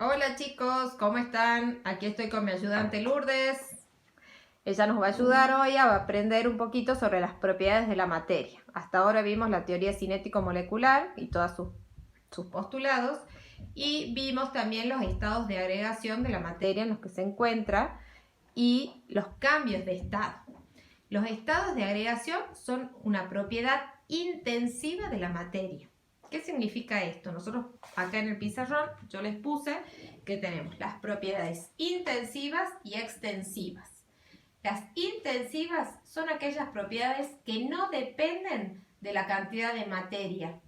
Hola chicos, ¿cómo están? Aquí estoy con mi ayudante Lourdes. Ella nos va a ayudar hoy a aprender un poquito sobre las propiedades de la materia. Hasta ahora vimos la teoría cinético-molecular y todos sus postulados, y vimos también los estados de agregación de la materia en los que se encuentra y los cambios de estado. Los estados de agregación son una propiedad intensiva de la materia. ¿Qué significa esto? Nosotros acá en el pizarrón yo les puse que tenemos las propiedades intensivas y extensivas. Las intensivas son aquellas propiedades que no dependen de la cantidad de materia,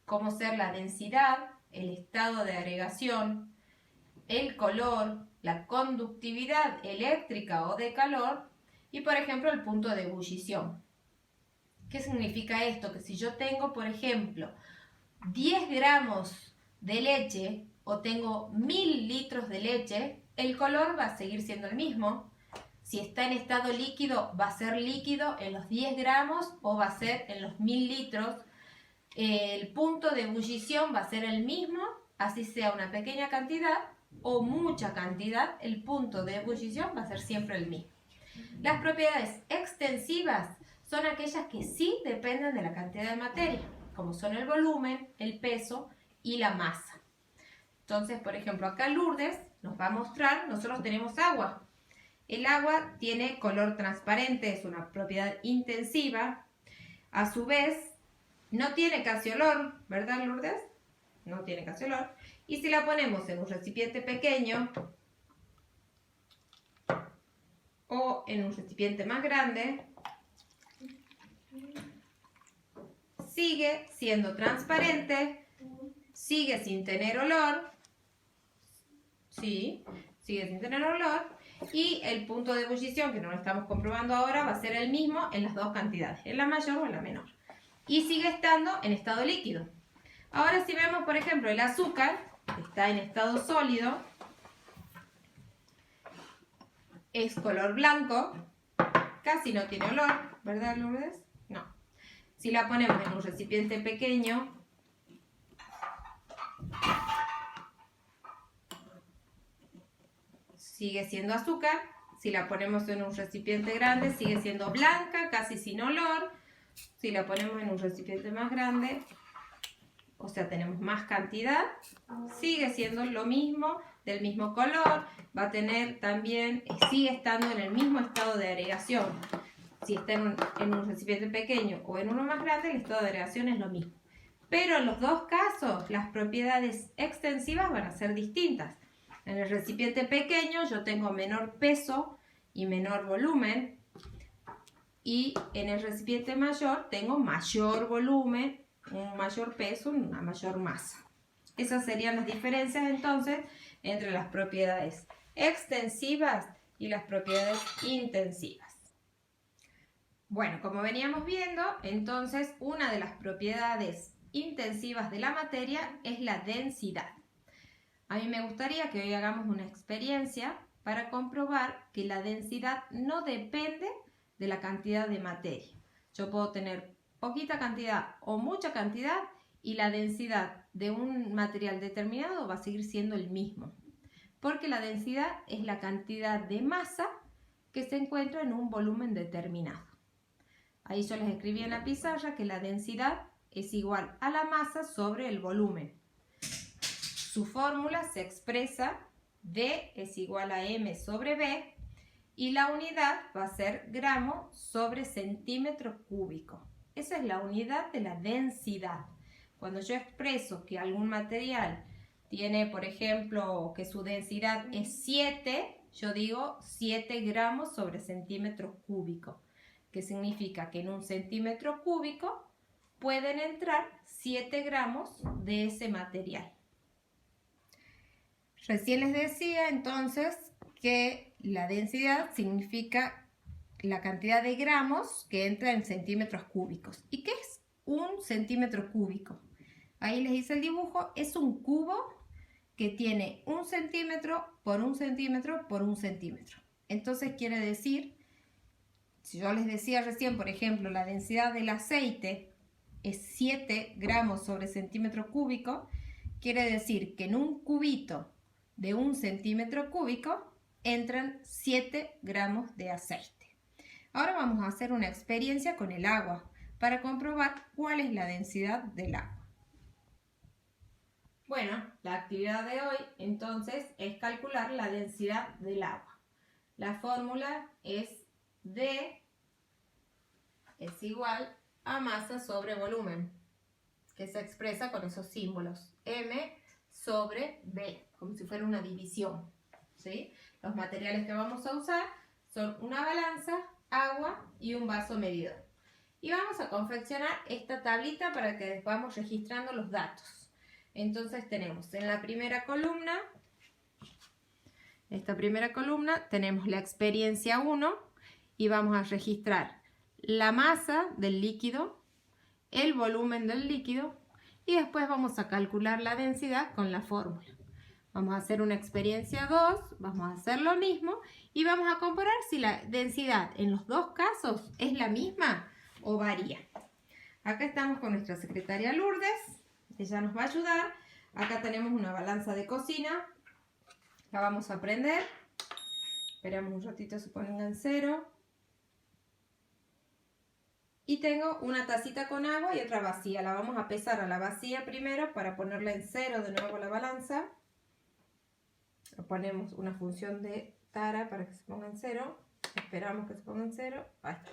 como ser la densidad, el estado de agregación, el color, la conductividad eléctrica o de calor y, por ejemplo, el punto de ebullición. ¿Qué significa esto? Que si yo tengo, por ejemplo, 10 gramos de leche o tengo 1000 litros de leche, el color va a seguir siendo el mismo. Si está en estado líquido, va a ser líquido en los 10 gramos o va a ser en los 1000 litros. El punto de ebullición va a ser el mismo, así sea una pequeña cantidad o mucha cantidad, el punto de ebullición va a ser siempre el mismo. Las propiedades extensivas son aquellas que sí dependen de la cantidad de materia, como son el volumen, el peso y la masa. Entonces, por ejemplo, acá Lourdes nos va a mostrar, nosotros tenemos agua. El agua tiene color transparente, es una propiedad intensiva. A su vez, no tiene casi olor, ¿verdad, Lourdes? No tiene casi olor. Y si la ponemos en un recipiente pequeño o en un recipiente más grande, sigue siendo transparente, sigue sin tener olor, sí, sigue sin tener olor, y el punto de ebullición, que no lo estamos comprobando ahora, va a ser el mismo en las dos cantidades, en la mayor o en la menor. Y sigue estando en estado líquido. Ahora si vemos, por ejemplo, el azúcar, que está en estado sólido, es color blanco, casi no tiene olor, ¿verdad, Lourdes? No. Si la ponemos en un recipiente pequeño, sigue siendo azúcar. Si la ponemos en un recipiente grande, sigue siendo blanca, casi sin olor. Si la ponemos en un recipiente más grande, o sea, tenemos más cantidad, sigue siendo lo mismo, del mismo color, va a tener también, sigue estando en el mismo estado de agregación. Si está en un recipiente pequeño o en uno más grande, el estado de agregación es lo mismo. Pero en los dos casos, las propiedades extensivas van a ser distintas. En el recipiente pequeño yo tengo menor peso y menor volumen, y en el recipiente mayor tengo mayor volumen, un mayor peso, una mayor masa. Esas serían las diferencias entonces entre las propiedades extensivas y las propiedades intensivas. Bueno, como veníamos viendo, entonces una de las propiedades intensivas de la materia es la densidad. A mí me gustaría que hoy hagamos una experiencia para comprobar que la densidad no depende de la cantidad de materia. Yo puedo tener poquita cantidad o mucha cantidad y la densidad de un material determinado va a seguir siendo el mismo, porque la densidad es la cantidad de masa que se encuentra en un volumen determinado. Ahí yo les escribí en la pizarra que la densidad es igual a la masa sobre el volumen. Su fórmula se expresa D es igual a M sobre B y la unidad va a ser gramo sobre centímetro cúbico. Esa es la unidad de la densidad. Cuando yo expreso que algún material tiene, por ejemplo, que su densidad es 7, yo digo 7 gramos sobre centímetro cúbico, que significa que en un centímetro cúbico pueden entrar 7 gramos de ese material. Recién les decía entonces que la densidad significa la cantidad de gramos que entra en centímetros cúbicos. ¿Y qué es un centímetro cúbico? Ahí les hice el dibujo, es un cubo que tiene 1 centímetro por 1 centímetro por 1 centímetro. Entonces quiere decir, si yo les decía recién, por ejemplo, la densidad del aceite es 7 gramos sobre centímetro cúbico, quiere decir que en un cubito de 1 centímetro cúbico entran 7 gramos de aceite. Ahora vamos a hacer una experiencia con el agua para comprobar cuál es la densidad del agua. Bueno, la actividad de hoy entonces es calcular la densidad del agua. La fórmula es D es igual a masa sobre volumen, que se expresa con esos símbolos. M sobre B, como si fuera una división, ¿sí? Los materiales que vamos a usar son una balanza, agua y un vaso medidor. Y vamos a confeccionar esta tablita para que vamos registrando los datos. Entonces tenemos en la primera columna, tenemos la experiencia 1 y vamos a registrar la masa del líquido, el volumen del líquido y después vamos a calcular la densidad con la fórmula. Vamos a hacer una experiencia 2, vamos a hacer lo mismo y vamos a comparar si la densidad en los dos casos es la misma o varía. Acá estamos con nuestra secretaria Lourdes, ella nos va a ayudar. Acá tenemos una balanza de cocina, la vamos a prender. Esperamos un ratito se ponga en 0. Y tengo una tacita con agua y otra vacía. La vamos a pesar a la vacía primero para ponerla en 0 de nuevo la balanza. Le ponemos una función de tara para que se ponga en 0. Esperamos que se ponga en 0. Ahí está.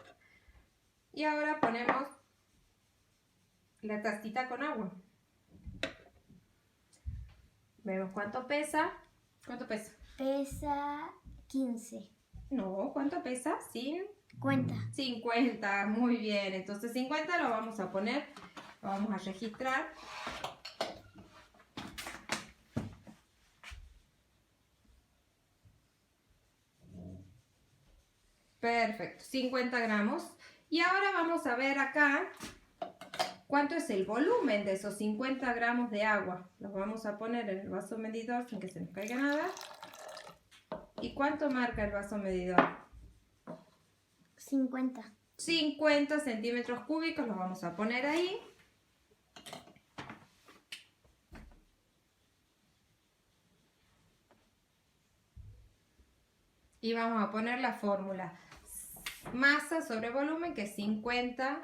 Y ahora ponemos la tacita con agua. Vemos cuánto pesa. ¿Cuánto pesa? Pesa 15. No, ¿cuánto pesa? 50. Muy bien. Entonces 50 lo vamos a poner, lo vamos a registrar. Perfecto, 50 gramos. Y ahora vamos a ver acá cuánto es el volumen de esos 50 gramos de agua. Los vamos a poner en el vaso medidor sin que se nos caiga nada. ¿Y cuánto marca el vaso medidor? 50. 50 centímetros cúbicos, los vamos a poner ahí. Y vamos a poner la fórmula. Masa sobre volumen, que es 50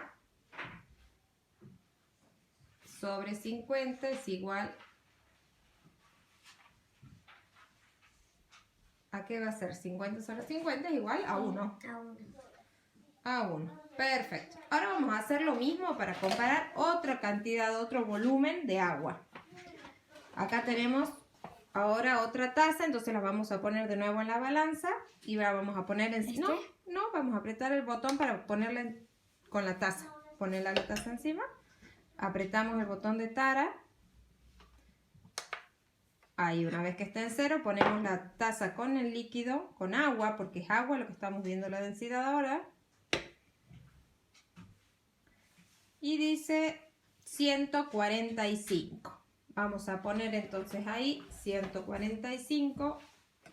sobre 50 es igual a ¿qué va a ser? 50 sobre 50 es igual a 1. A 1. Perfecto. Ahora vamos a hacer lo mismo para comparar otra cantidad, otro volumen de agua. Acá tenemos ahora otra taza, entonces la vamos a poner de nuevo en la balanza y la vamos a poner en... No, vamos a apretar el botón para ponerla con la taza. Ponerla la taza encima. Apretamos el botón de tara. Ahí, una vez que está en 0, ponemos la taza con el líquido, con agua, porque es agua lo que estamos viendo la densidad ahora. Y dice 145. Vamos a poner entonces ahí 145,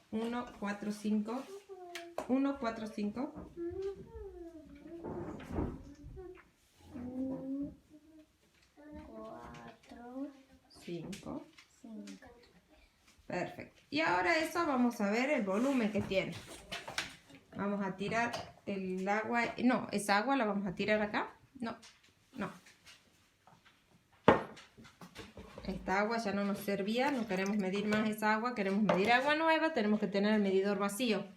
145, 145. 5. Perfecto. Y ahora eso vamos a ver el volumen que tiene. Vamos a tirar el agua. No, esa agua la vamos a tirar acá. No. Esta agua ya no nos servía, no queremos medir más esa agua, queremos medir agua nueva, tenemos que tener el medidor vacío.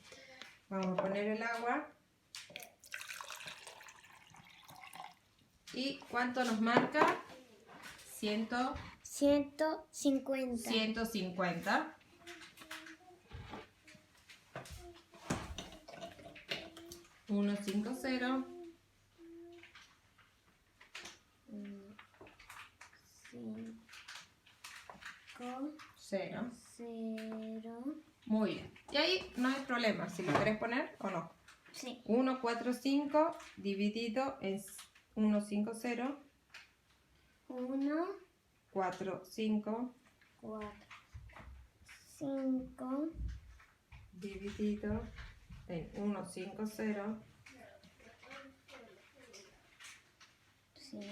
Vamos a poner el agua. ¿Y cuánto nos marca? 150. 150. Uno, 5, 0. 0. Muy bien. Y ahí no hay problema si lo querés poner o no. Sí. 1, 4, 5 dividido en 1, 5, 0. 1, 4, 5. 4, 5. Dividido en 1, 5, 0. 5,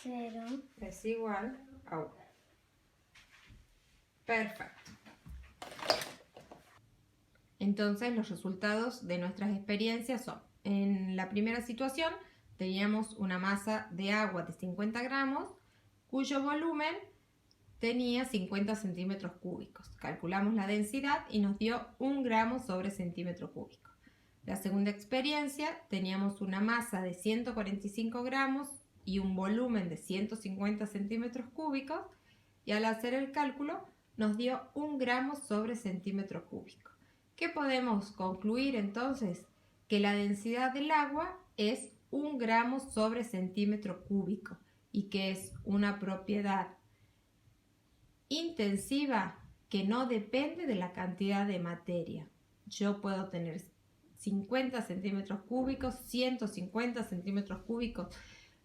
0. Es igual a 1. Perfecto. Entonces los resultados de nuestras experiencias son: en la primera situación teníamos una masa de agua de 50 gramos cuyo volumen tenía 50 centímetros cúbicos. Calculamos la densidad y nos dio 1 gramo sobre centímetro cúbico. La segunda experiencia teníamos una masa de 145 gramos y un volumen de 150 centímetros cúbicos, y al hacer el cálculo nos dio 1 gramo sobre centímetro cúbico. ¿Qué podemos concluir entonces? Que la densidad del agua es 1 gramo sobre centímetro cúbico y que es una propiedad intensiva que no depende de la cantidad de materia. Yo puedo tener 50 centímetros cúbicos, 150 centímetros cúbicos,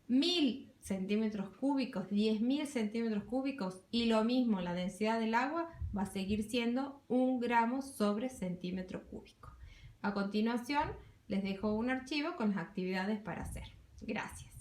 1000 centímetros cúbicos, 10.000 centímetros cúbicos, y lo mismo, la densidad del agua va a seguir siendo 1 gramo sobre centímetro cúbico. A continuación les dejo un archivo con las actividades para hacer. Gracias.